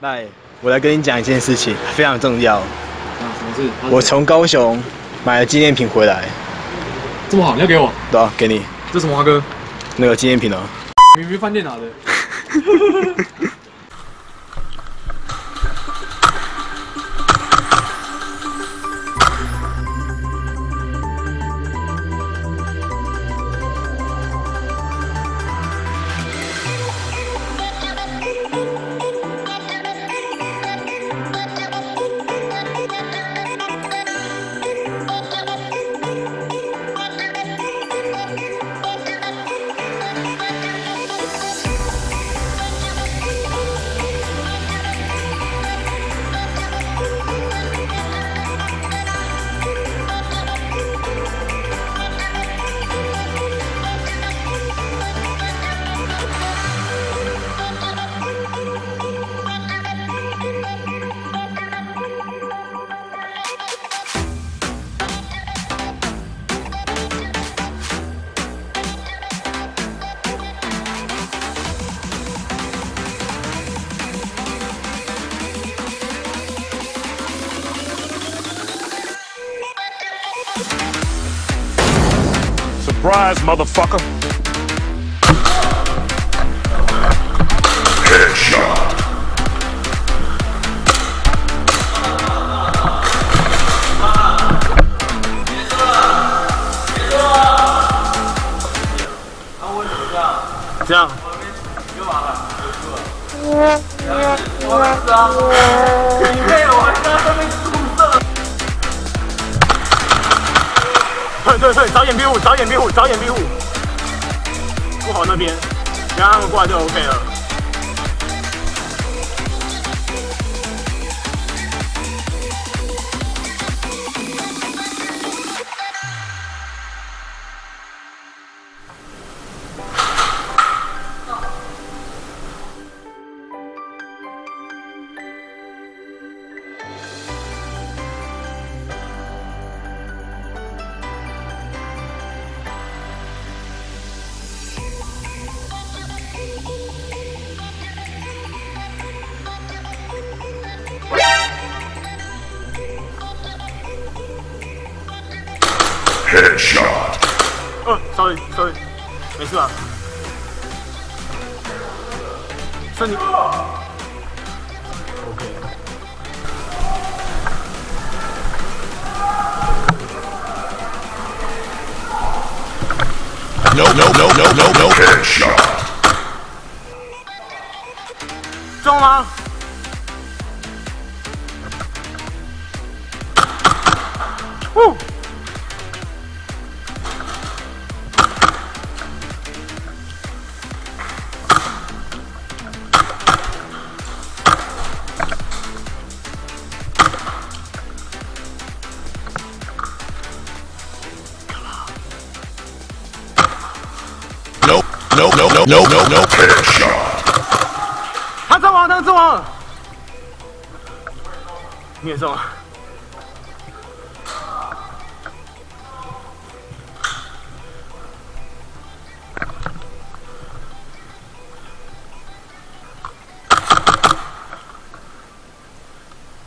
来，我来跟你讲一件事情，非常重要。什么事？我从高雄买了纪念品回来。这么好，你要给我？对啊，给你。这什么花哥？那个纪念品哦。明明饭店拿的。Surprise, motherfucker. Headshot. Down. 对，找掩蔽物，找掩蔽物，找掩蔽物，顾好那边，让他们过来就 OK 了。Headshot. Sorry， 没事吧？是你 ？OK。No. Headshot. 中吗？哦。No. Headshot. 他中了，你也中了。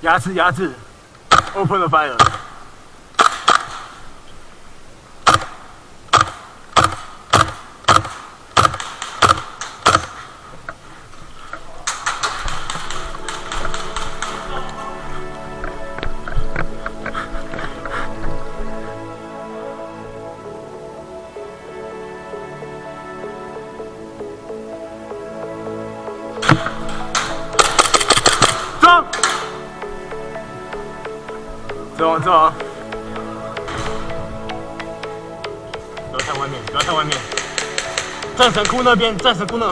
牙齿 ，Open the fire。走！不要看外面。战神窟那边，战神窟那。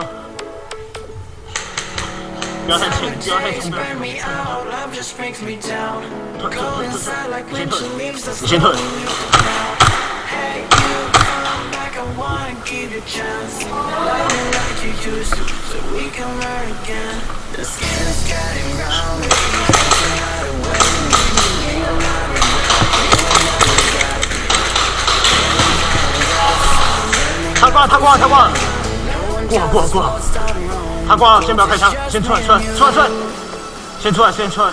不要太前，不要太冲动。你先退。他挂了，过好，他挂了，先不要开枪，先出来。先出来，先出来。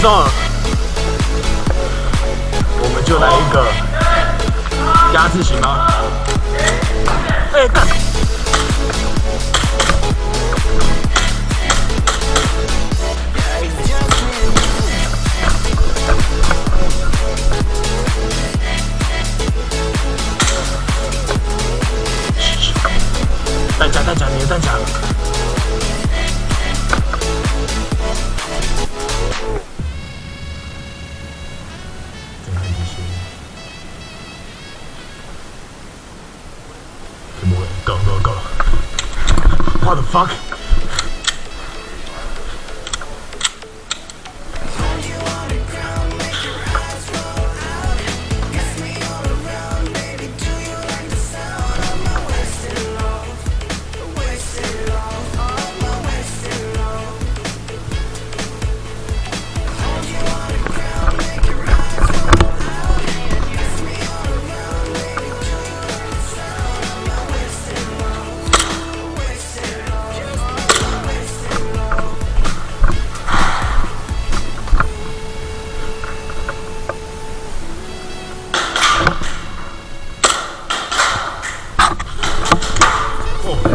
中了，我们就来一个压制型吗？哎，干！弹夹，你的弹夹。Go. What the fuck?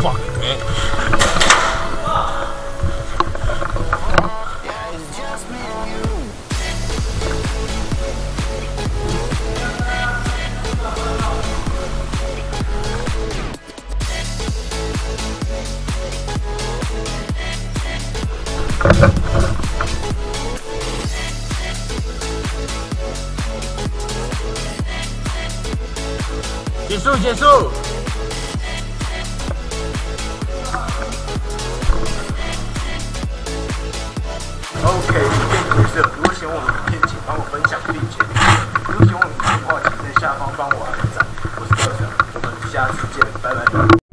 Fuck, man.结束。OK， 影片结束。如果喜欢我的影片，请帮我分享并且订阅。如果喜欢我的影片的话，请在下方帮我按赞。我是特神，我们下次见，拜拜。